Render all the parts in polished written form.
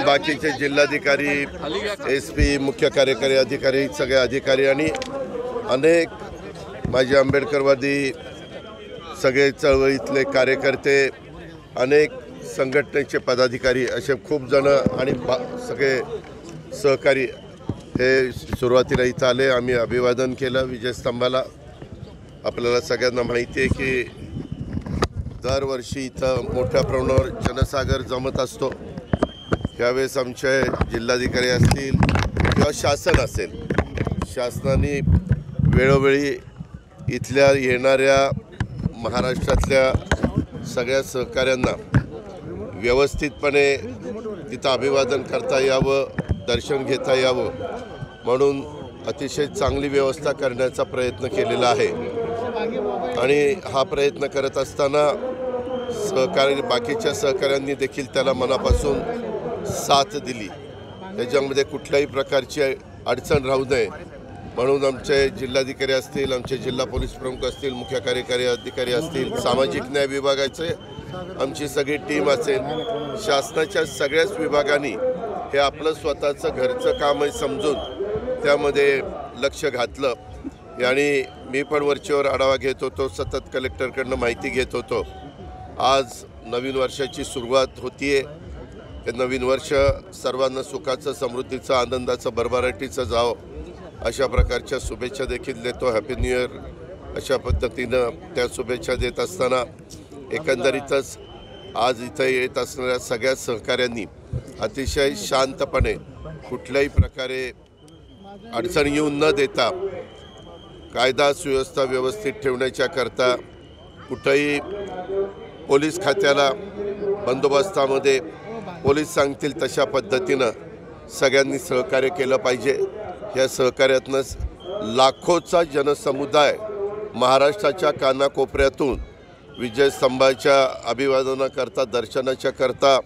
बाकीचे जिल्हाधिकारी, SP, मुख्य कार्यकारी अधिकारी, सगळे अधिकारी आणि अनेक माजी आंबेडकरवादी सगळे चळवळीतले कार्यकर्ते, अनेक संघटनेचे पदाधिकारी असे खूप जण आणि सगळे सहकारी हे सुरुवातीला इथं आले. आम्ही अभिवादन केलं विजयस्तंभाला. आपल्याला सगळ्यांना माहिती आहे की दरवर्षी इथं मोठ्या प्रमाणावर जनसागर जमत असतो. यावेळेस आमचे जिल्हाधिकारी असतील किंवा शासन असेल, शासनाने वेळोवेळी इथल्या येणाऱ्या महाराष्ट्रातल्या सगळ्या सहकाऱ्यांना व्यवस्थितपणे तिथं अभिवादन करता यावं, दर्शन घेता यावं म्हणून अतिशय चांगली व्यवस्था करण्याचा प्रयत्न केलेला आहे. आणि हा प्रयत्न करत असताना बाकीच्या सहकाऱ्यांनी देखील त्याला मनापासून साथ दिली. त्याच्यामध्ये कुठल्याही प्रकारची अडचण राहू नये म्हणून आमचे जिल्हाधिकारी असतील, आमचे जिल्हा पोलीस प्रमुख असतील, मुख्य कार्यकारी अधिकारी असतील, सामाजिक न्याय विभागाचे आमची सगळी टीम असेल, शासनाच्या सगळ्याच विभागांनी हे आपलं स्वतःचं घरचं काम आहे समजून त्यामध्ये लक्ष घातलं. आणि मी पण वरचेवर आढावा घेत होतो, सतत कलेक्टरकडनं माहिती घेत होतो. आज नवीन वर्षाची सुरुवात होतीये. हे नवीन वर्ष सर्वांना सुखाचं, समृद्धीचं, आनंदाचं, भरभराटीचं जावं अशा प्रकारच्या शुभेच्छा देखील देतो. हॅपी न्यू इयर अशा पद्धतीनं त्या शुभेच्छा देत असताना एकंदरीतच आज इथं येत असणाऱ्या सगळ्या सहकाऱ्यांनी अतिशय शांतपणे कुठल्याही प्रकारे अडचण येऊन न देता कायदा सुव्यवस्था व्यवस्थित ठेवण्याच्या करता कुठंही पोलीस खात्याला बंदोबस्तामध्ये पोलीस सांगतील तशा पद्धतीनं सगळ्यांनी सहकार्य केलं पाहिजे. या सहकार्यातूनच लाखोचा जनसमुदाय महाराष्ट्राच्या कानाकोपऱ्यातून विजयस्तंभाच्या अभिवादनाकरता, दर्शनाच्या करता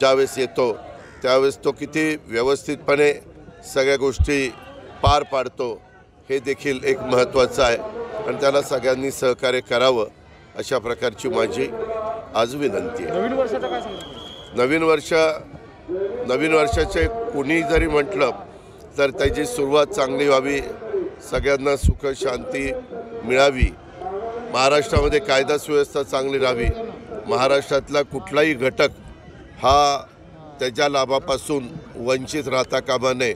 ज्यावेळेस येतो त्यावेळेस तो किती व्यवस्थितपणे सगळ्या गोष्टी पार पाडतो हे देखील एक महत्त्वाचं आहे आणि त्याला सगळ्यांनी सहकार्य करावं अशा प्रकारची माझी आज विनंती आहे. नवीन वर्षाचे कुणी जरी म्हटलं तर त्याची सुरुवात चांगली व्हावी, सगळ्यांना सुख शांती मिळावी, महाराष्ट्रामध्ये कायदा सुव्यवस्था चांगली राहावी, महाराष्ट्रातला कुठलाही घटक हा त्याच्या लाभापासून वंचित राहता कामा नये.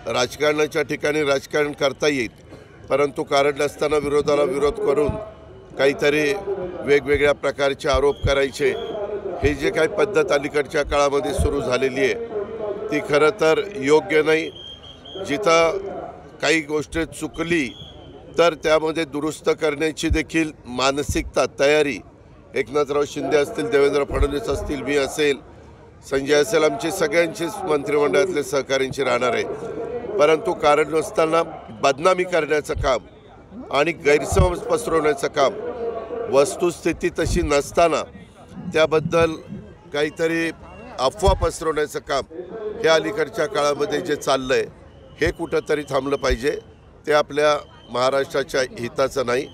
राजकारणाच्या ठिकाणी राजकारण करता येईल, परंतु कारण नसताना विरोधाला विरोध करून काहीतरी वेगवेगळ्या प्रकारचे आरोप करायचे, हे जे काही पद्धत अलीकडच्या काळामध्ये सुरू झालेली आहे ती खरं तर योग्य नाही. जिथं काही गोष्टी चुकली तर त्यामध्ये दुरुस्त करण्याची देखील मानसिकता, तयारी एकनाथराव शिंदे असतील, देवेंद्र फडणवीस असतील, मी असेल, संजय असेल, आमची सगळ्यांचीच मंत्रिमंडळातले सहकाऱ्यांची राहणार आहे. परंतु कारण नसताना बदनामी करण्याचं काम आणि गैरसमज पसरवण्याचं काम, वस्तुस्थिती तशी नसताना त्याबद्दल काहीतरी अफवा पसरवण्याचं काम हे अलीकडच्या काळामध्ये जे चाललं आहे हे कुठंतरी थांबलं पाहिजे. ते आपल्या महाराष्ट्राच्या हिताचं नाही.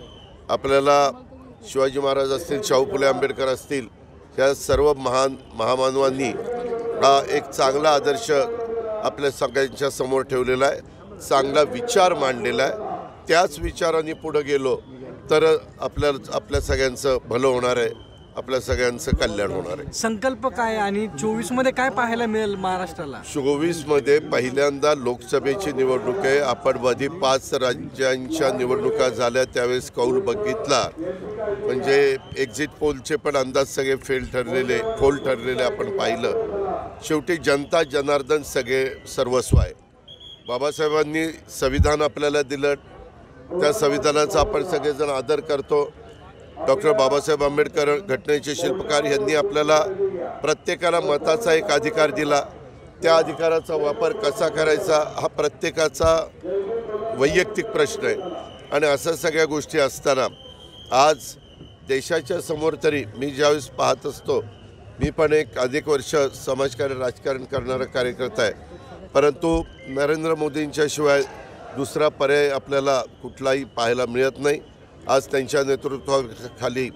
आपल्याला शिवाजी महाराज असतील, शाहू फुले आंबेडकर असतील, ह्या सर्व महामानवांनी हा एक चांगला आदर्श आपल्या सगळ्यांच्या समोर ठेवलेला आहे, चांगला विचार मांडलेला आहे. त्याच विचारांनी पुढे गेलो तर आपल्या सगळ्यांचं भलं होणार आहे, आपल्या सगळ्यांचं कल्याण होणार आहे. संकल्प काय आणि 24मध्ये काय पाहायला मिळेल महाराष्ट्राला? 24मध्ये पहिल्यांदा लोकसभेची निवडणूक आहे. आपण मध्ये 5 राज्यांच्या निवडणुका झाल्या त्यावेळेस कौल बघितला, म्हणजे एक्झिट पोलचे पण अंदाज सगळे फोल ठरलेले आपण पाहिलं. शेवटी जनता जनार्दन सगळे सर्वस्व आहे. बाबासाहेबांनी संविधान आपल्याला दिलं, त्या संविधानाचा आपण सगळेजण आदर करतो. डॉक्टर बाबासाहेब आंबेडकर घटनेचे शिल्पकार यांनी आपल्याला प्रत्येकाला मताचा एक अधिकार दिला. त्या अधिकाराचा वापर कसा करायचा हा प्रत्येकाचा वैयक्तिक प्रश्न आहे. आणि असं सगळ्या गोष्टी असताना आज देशाच्या समोर तरी मी ज्यावेळेस पाहत असतो, मी पण एक अधिक वर्ष समाजकार्य राजकारण करणारा कार्यकर्ता आहे, परंतु नरेंद्र मोदींच्या शिवाय दुसरा पर्याय आपल्याला कुठलाही पाहायला मिळत नाही. आज त्यांच्या नेतृत्वाखाली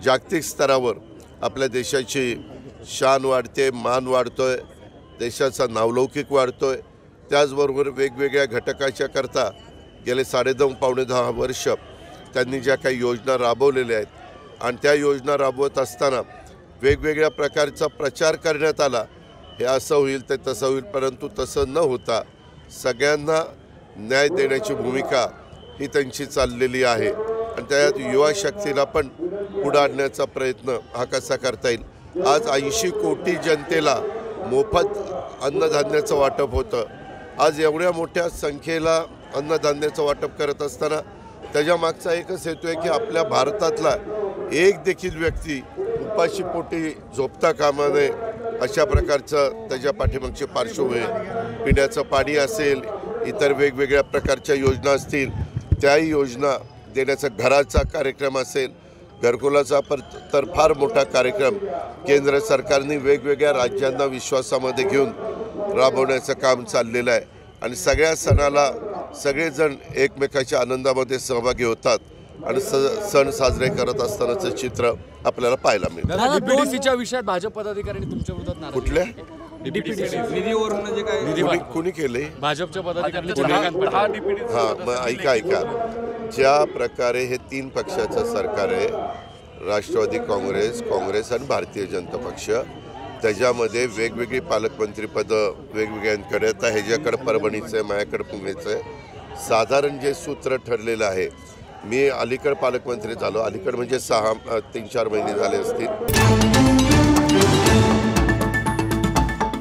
जागतिक स्तरावर आपल्या देशाची शान वाढते, मान वाढतोय. देशाचा नावलौकिक वाढतोय. त्याचबरोबर वेगवेगळ्या घटकाच्या करता गेले 9.5-10 वर्ष त्यांनी ज्या काही योजना राबवलेल्या आहेत आणि त्या योजना राबवत असताना वेगवेगळ्या प्रकारचा प्रचार करण्यात आला. हे असं होईल ते तसं होईल, परंतु तसं न होता सगळ्यांना न्याय देण्याची भूमिका ही त्यांची चाललेली आहे आणि त्यात युवा शक्तीला पण पुढे आणण्याचा प्रयत्न हा कसा करता येईल. आज 80 कोटी जनतेला मोफत अन्नधान्याचं वाटप होतं. आज एवढ्या मोठ्या संख्येला अन्नधान्याचं वाटप करत असताना त्याच्या मागचा एकच हेतू आहे की आपल्या भारतातला एक देखील व्यक्ती उपाशीपोटी झोपता कामा नये, अशा प्रकारचं त्याच्या पाठीमागची पार्श्वभूमी. पिण्याचं पाणी असेल, इतर वेगवेगळ्या प्रकारच्या योजना असतील, त्याही योजना देण्याचा घराचा कार्यक्रम असेल, घरकुलाचा तर फार मोठा कार्यक्रम केंद्र सरकारने वेगवेगळ्या राज्यांना विश्वासामध्ये घेऊन राबवण्याचं काम चाललेलं आहे आणि सगळ्या सणाला सगळेजण एकमेकाच्या आनंदामध्ये सहभागी होतात आणि सण साजरे करत असतानाचं चित्र आपल्याला पाहायला मिळतं. डीपीडीसीच्या विषयात भाजप पदाधिकाऱ्यांनी तुमच्या विरोधात नाराजी कुठल्या निधीवरून जे काय कुणी केले? भाजपच्या पदाधिकाऱ्यांनी हां, मग ऐका ज्या प्रकारे हे 3 पक्षाचं सरकार आहे, राष्ट्रवादी काँग्रेस आणि भारतीय जनता पक्ष, त्याच्यामध्ये वेगवेगळी पालकमंत्रीपदं वेगवेगळ्यांकडे. आता ह्याच्याकडे परभणीचं आहे, माझ्याकडे पुण्याचं आहे. साधारण जे सूत्र ठरलेलं आहे, मी अलीकड पालकमंत्री झालो, अलीकड म्हणजे 3-4 महिने झाले असतील.